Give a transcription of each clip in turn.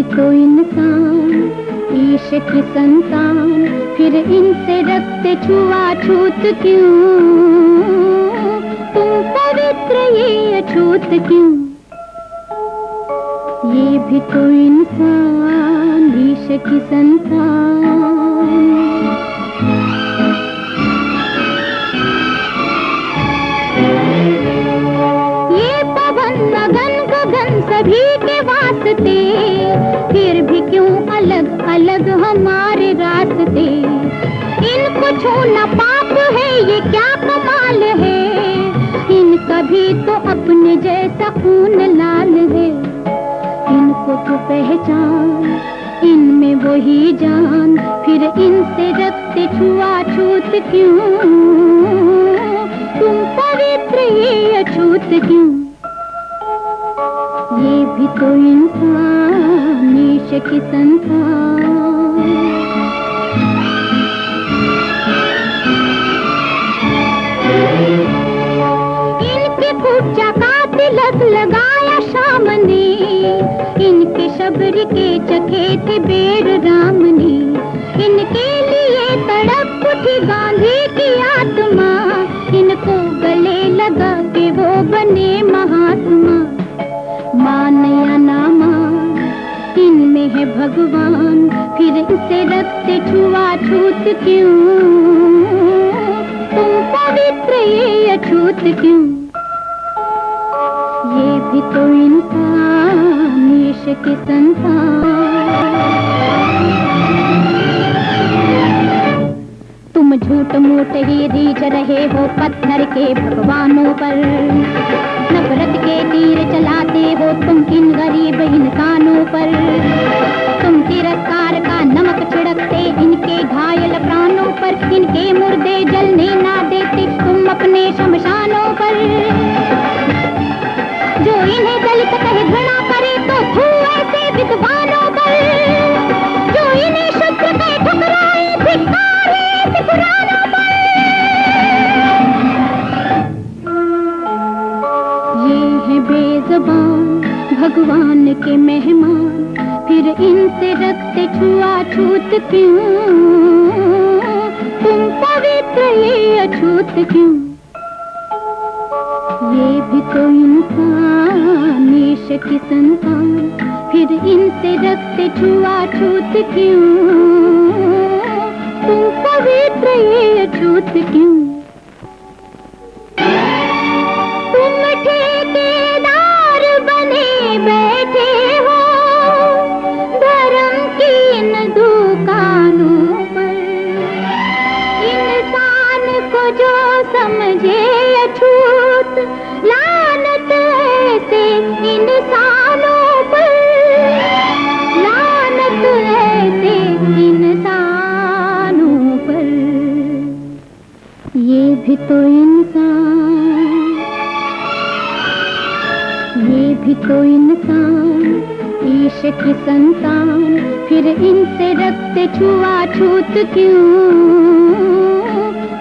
तो इंसान ईश की संतान, फिर इनसे रखते छुआछूत क्यों? तुम पवित्र ये अछूत क्यों? ये भी तो इंसान ईश की संतान। ये पवन लगन गगन सभी के वास्ते, फिर भी क्यों अलग अलग हमारे रास्ते? इनको छूना पाप है, ये क्या कमाल है? इनका भी तो अपने जैसा खून लाल है। इनको तो पहचान, इनमें वही जान, फिर इनसे रखते छुआछूत क्यों? तुम पवित्र ये अछूत क्यों? ये भी तो इंसान ईश की संतान। इनके पूजा का तिलक लगाया शाम ने, इनके शबरी के चखे थे बेर राम ने। इनके लिए तड़प उठी गांधी की आत्मा, इनको गले लगा के वो बने महात्मा। मान या ना मान, इनमें है भगवान, फिर इसे रखते छुआछूत क्यों? तुम पवित्र ये अछूत क्यों? ये भी तो इंसान ईश की संतान। तुम झूठ मूठ ही रीझ रहे हो पत्थर के भगवानों पर, नफरत के तीर चलाते हो तुम इन गरीब इंसानों पर। तुम तिरस्कार का नमक छिड़कते इनके घायल प्राणों पर, इनके मुर्दे जलने ना देते तुम अपने शमशानों पर। जो इन्हें दलित कहे घृणा करे तो थू ऐसे विद्वानों पर। जो इन्हें शूद्र कहे ठुकराए धिक्कार ऐसे पुरानों पर। ये है बेज़बान भगवान के मेहमान, फिर इनसे रखते छुआछूत क्यों? तुम पवित्र ये अछूत क्यों? ये भी तो इंसान ईश की संतान, फिर इनसे रखते छुआछूत क्यों? तुम पवित्र ये अछूत क्यों? तुम ठेकेदार बने बैठे हो धर्म की इन दुकानों पर। इंसान को जो समझे अछूत, लानत ऐसे इंसानों पर। लानत ऐसे इंसानों पर। ये भी तो इंसान, ये भी तो इंसान ईश की संतान, फिर इनसे रखते छुआछूत क्यों?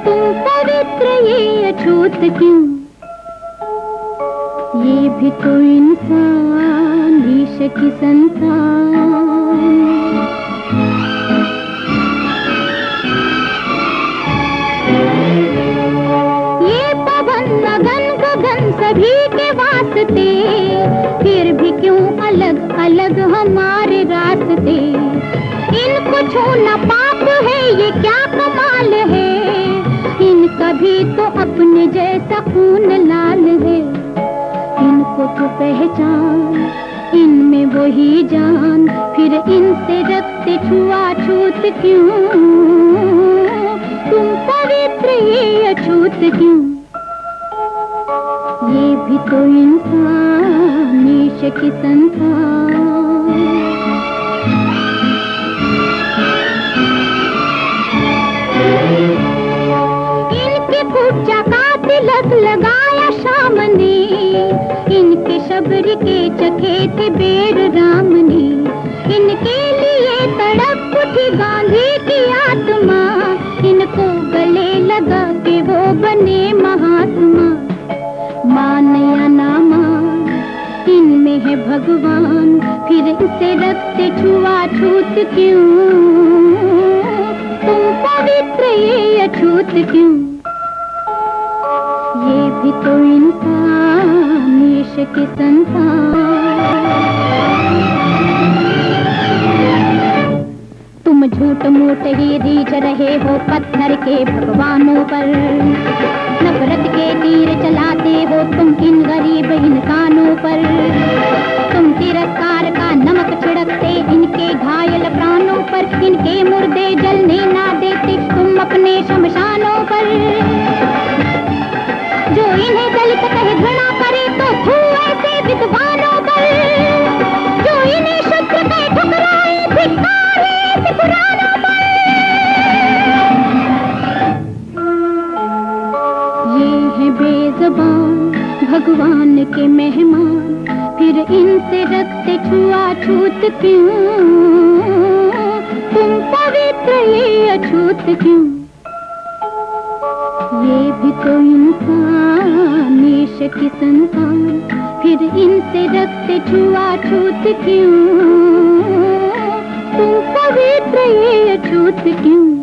तुम पवित्र ये अछूत क्यों? ये भी तो इंसान ईश की संतान। ये पवन लगन गगन सभी के वास्ते, फिर भी क्यों अलग अलग हमारे रास्ते? इनको छूना पाप है, ये क्या कमाल है? इनका भी तो अपने जैसा खून लाल है। इनको तो पहचान, इनमें वही जान, फिर इनसे रखते छुआछूत क्यों? तुम पवित्र ये अछूत क्यों? ये भी तो इंसान ईश की संतान। इनके पूजा का तिलक लगाया शाम ने, इनके शबरी के चखे थे बेर राम ने। इनके लिए तड़प उठी गांधी की आत्मा, इनको गले लगा के वो बने महात्मा। मान या ना मान, इनमें है भगवान, फिर इसे रखते छुआछूत क्यों? तुम पवित्र ये अछूत क्यों? ये भी तो इंसान, ईश की संतान। तुम झूठ मूठ ही रीझ रहे हो पत्थर के भगवानों पर, नफरत के तीर चलाते हो तुम इन गरीब इंसानों पर। तुम तिरस्कार का नमक छिड़कते इनके घायल प्राणों पर, इनके मुर्दे जलने ना देते तुम अपने शमशानों पर। जो इन्हें दलित कहे घृणा करे तो तू ऐसे विद्वानों पर, जो इन्हें शूद्र कहे ठुकराए धिक्कार है ऐसे पुरानों पर। ये है बेज़बान भगवान के मेहमान, फिर इनसे रखते छुआछूत क्यों? तुम पवित्र ये अछूत क्यों? ये भी तो इंसान, ईश की संतान, फिर इनसे रखते छुआछूत क्यों? तुम पवित्र ये अछूत क्यों?